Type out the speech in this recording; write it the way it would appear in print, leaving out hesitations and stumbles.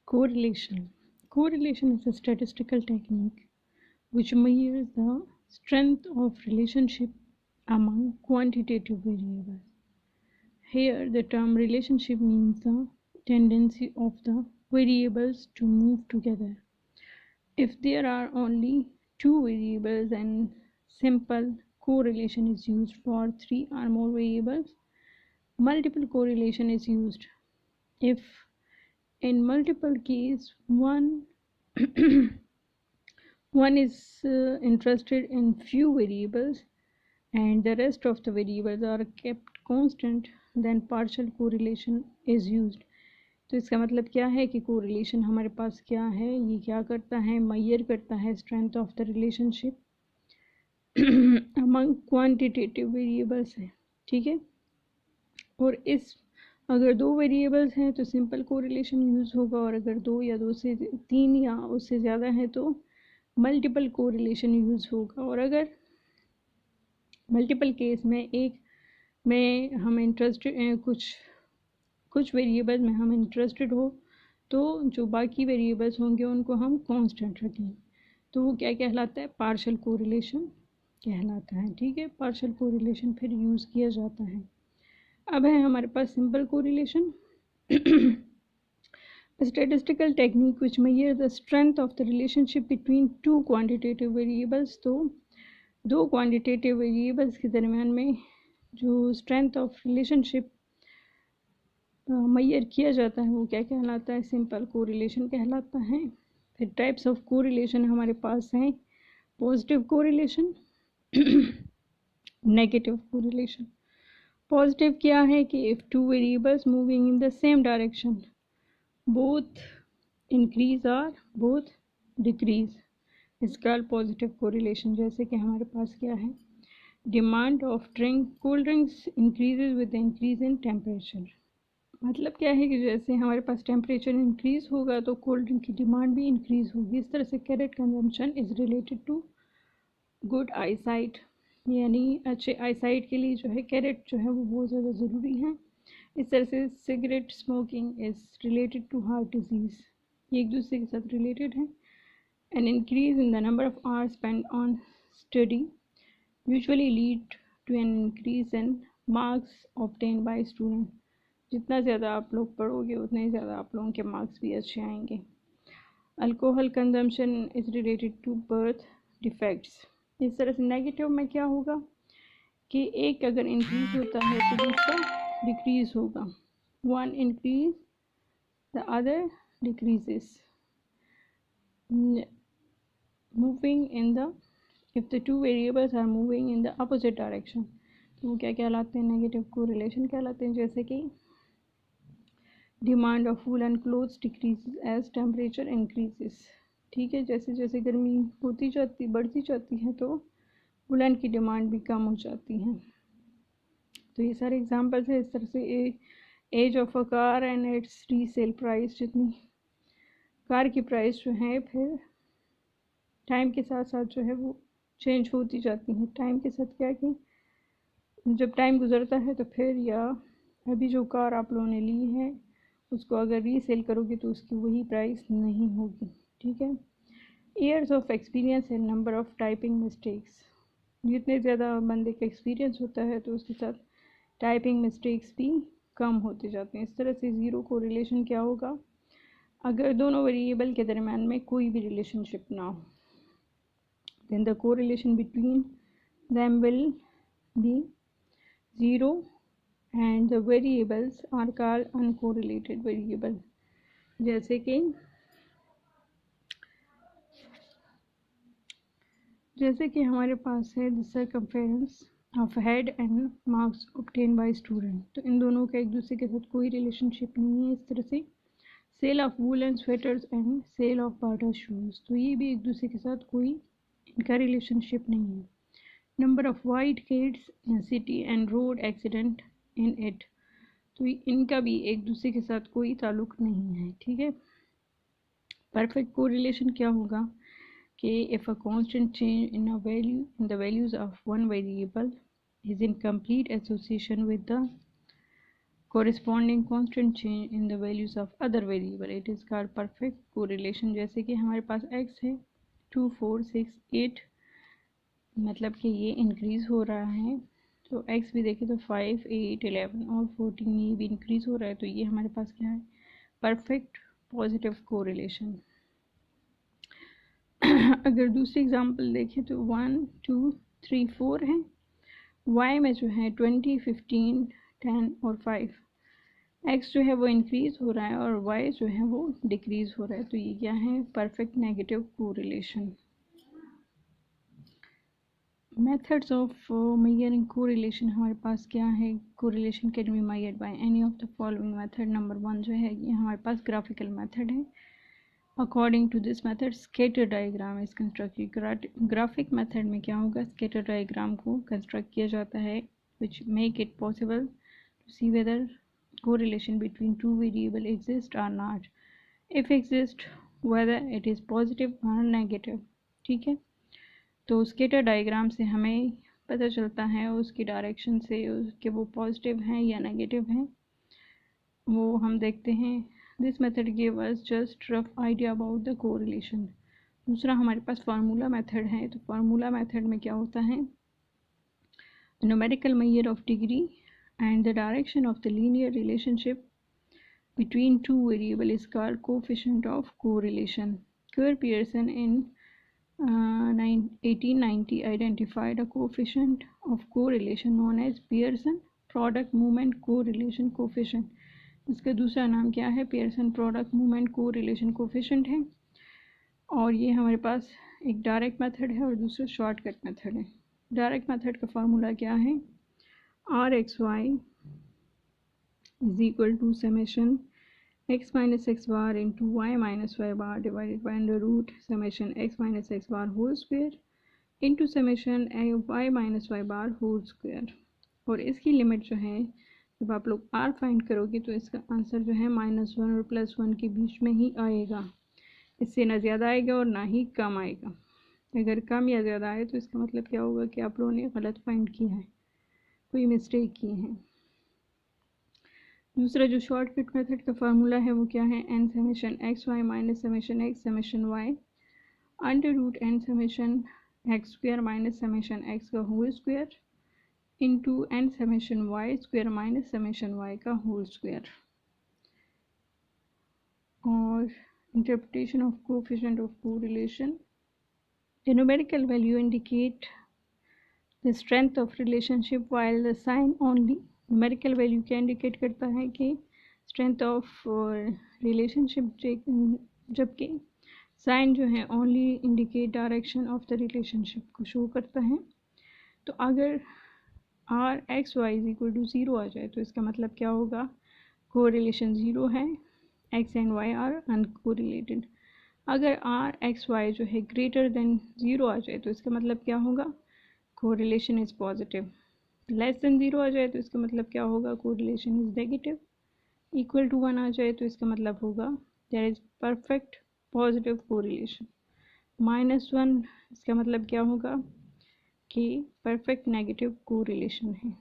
Correlation. Correlation is a statistical technique which measures the strength of relationship among quantitative variables. Here, the term relationship means the tendency of the variables to move together. If there are only two variables, then simple correlation is used. For three or more variables, multiple correlation is used. If in multiple case one is interested in few variables and the rest of the variables are kept constant, then partial correlation is used. तो इसका मतलब क्या है कि correlation हमारे पास क्या है, ये क्या करता है, मेजर करता है strength of the relationship among quantitative variables है, ठीक है। और इस अगर दो वेरिएबल्स हैं तो सिंपल कोरिलेशन यूज़ होगा, और अगर दो या दो से तीन या उससे ज़्यादा है तो मल्टीपल कोरिलेशन यूज़ होगा। और अगर मल्टीपल केस में एक में हम इंटरेस्टेड कुछ वेरिएबल्स में हम इंटरेस्टेड हो तो जो बाकी वेरिएबल्स होंगे उनको हम कांस्टेंट रखें, तो वो क्या कहलाता है, पार्शियल कोरिलेशन कहलाता है, ठीक है। पार्शियल कोरिलेशन फिर यूज़ किया जाता है। अब है हमारे पास simple correlation, statistical technique which measure the strength of the relationship between two quantitative variables. तो दो क्वांटिटेटिव वेरिएबल्स के दरमियान में जो स्ट्रेंथ ऑफ रिलेशनशिप मेजर किया जाता है वो क्या कहलाता है, सिंपल कोरिलेशन कहलाता है। फिर टाइप्स ऑफ कोरिलेशन हमारे पास हैं, positive correlation, negative correlation. Positive क्या है कि if two variables moving in the same direction both increase और बोथ डिक्रीज, इसका पॉजिटिव कोरिलेशन। जैसे कि हमारे पास क्या है, demand of cold drinks increases with the increase in temperature. मतलब क्या है कि जैसे हमारे पास टेम्परेचर इंक्रीज़ होगा तो कोल्ड ड्रिंक की डिमांड भी इंक्रीज़ होगी। इस तरह से carrot consumption is related to good eyesight, यानी अच्छे आईसाइट के लिए जो है कैरेट जो है वो बहुत ज़्यादा ज़रूरी है। इस तरह से cigarette smoking is related to heart disease, ये एक दूसरे के साथ रिलेटेड है। An increase in the number of hours spend on study usually lead to an increase in marks obtain by student. जितना ज़्यादा आप लोग पढ़ोगे उतना ही ज़्यादा आप लोगों के मार्क्स भी अच्छे आएंगे। Alcohol consumption is related to birth defects. इस तरह से नेगेटिव में क्या होगा कि एक अगर इंक्रीज होता है तो दूसरा डिक्रीज होगा, one increase the other decreases, moving in the if the two variables are moving in the opposite direction, तो वो क्या कहलाते हैं, नेगेटिव कोरिलेशन कहलाते हैं। जैसे कि demand of woollen clothes decreases as temperature increases, ठीक है। जैसे जैसे गर्मी बढ़ती जाती है तो वूलन की डिमांड भी कम हो जाती है। तो ये सारे एग्जांपल्स है। इस तरह से age of a car and its resale price, जितनी कार की प्राइस जो है फिर टाइम के साथ साथ जो है वो चेंज होती जाती है। टाइम के साथ क्या कि जब टाइम गुजरता है तो फिर, या अभी जो कार आप लोगों ने ली है उसको अगर रीसेल करोगे तो उसकी वही प्राइस नहीं होगी, ठीक है। Years of experience and number of typing mistakes, जितने ज़्यादा बंदे का एक्सपीरियंस होता है तो उसके साथ टाइपिंग मिस्टेक्स भी कम होते जाते हैं। इस तरह से ज़ीरो कोरिलेशन क्या होगा, अगर दोनों वेरिएबल के दरम्यान में कोई भी रिलेशनशिप ना हो, then the correlation between them will be zero and the variables are called uncorrelated variable। जैसे कि हमारे पास है the circumference of head and marks obtained by student, तो इन दोनों का एक दूसरे के साथ कोई रिलेशनशिप नहीं है। इस तरह से sale of woollen sweaters and sale of Bata shoes, तो ये भी एक दूसरे के साथ कोई इनका रिलेशनशिप नहीं है। Number of white kids in city and road accident in it, तो इनका भी एक दूसरे के साथ कोई ताल्लुक नहीं है, ठीक है। परफेक्ट कोरिलेशन क्या होगा कि if a constant change in a value in the values of one variable is in complete association with the corresponding constant change in the values of other variable, it is called perfect correlation। जैसे कि हमारे पास x है 2 4 6 8, मतलब कि ये increase हो रहा है, तो x भी देखें तो 5 8 11 और 14 ये भी इंक्रीज हो रहा है, तो ये हमारे पास क्या है, परफेक्ट पॉजिटिव कोरिलेशन। अगर दूसरी एग्जांपल देखें तो 1 2 3 4 है, y में जो है 20 15 10 और 5, x जो है वो इंक्रीज हो रहा है और y जो है वो डिक्रीज हो रहा है, तो ये क्या है, perfect negative correlation. Methods of measuring correlation हमारे पास क्या है, correlation can be measured by any of the following method. Number 1 जो है ये हमारे पास ग्राफिकल मेथड है। According to this method scatter diagram is constructed. Graphic method में क्या होगा, स्कैटर डायग्राम को कंस्ट्रक्ट किया जाता है which make it possible to see whether correlation between two variable exist or not, if exist whether it is positive or negative। ठीक है, तो स्कैटर डायग्राम से हमें पता चलता है उसकी डायरेक्शन से कि वो पॉजिटिव हैं या नेगेटिव हैं, वो हम देखते हैं। This method give us just rough idea about the correlation. दूसरा हमारे पास फार्मूला मेथड है, तो फार्मूला मेथड में क्या होता है, numerical measure of degree and the direction of the linear relationship between two variables is called coefficient of correlation. Kerr Pearson in 1890 identified a coefficient of correlation known as Pearson product moment correlation coefficient। इसका दूसरा नाम क्या है, Pearson product moment correlation coefficient है, और ये हमारे पास एक डायरेक्ट मेथड है और दूसरा शॉर्टकट मेथड है। डायरेक्ट मेथड का फार्मूला क्या है, rxy is equal to summation x minus x bar into y minus y bar divided by under root summation x minus x bar whole square into summation y minus y bar whole square। और इसकी limit जो है, जब आप लोग r find करोगे तो इसका आंसर जो है -1 और +1 के बीच में ही आएगा, इससे ना ज़्यादा आएगा और ना ही कम आएगा। अगर कम या ज़्यादा आए तो इसका मतलब क्या होगा कि आप लोगों ने गलत फाइंड किया है, कोई मिस्टेक की है। दूसरा जो शॉर्टकट मेथड का फार्मूला है वो क्या है, n summation x y minus summation x summation y under root n summation x square minus summation x का whole square into n summation y square minus summation y का whole square. और interpretation of coefficient of correlation, the numerical value indicate the strength of relationship while the sign only। Numerical value क्या indicate करता है कि strength of relationship, जबकि sign जो है only indicate direction of the relationship को show करता है। तो अगर R X Y is equal to 0 आ जाए तो इसका मतलब क्या होगा, कोरिलेशन 0 है, X and Y are uncorrelated. अगर आर एक्स वाई जो है ग्रेटर देन 0 आ जाए तो इसका मतलब क्या होगा, correlation is positive. Less than 0 आ जाए तो इसका मतलब क्या होगा, correlation is negative. Equal to 1 आ जाए तो इसका मतलब होगा there is perfect positive correlation. -1 इसका मतलब क्या होगा कि परफेक्ट नेगेटिव कोरिलेशन है।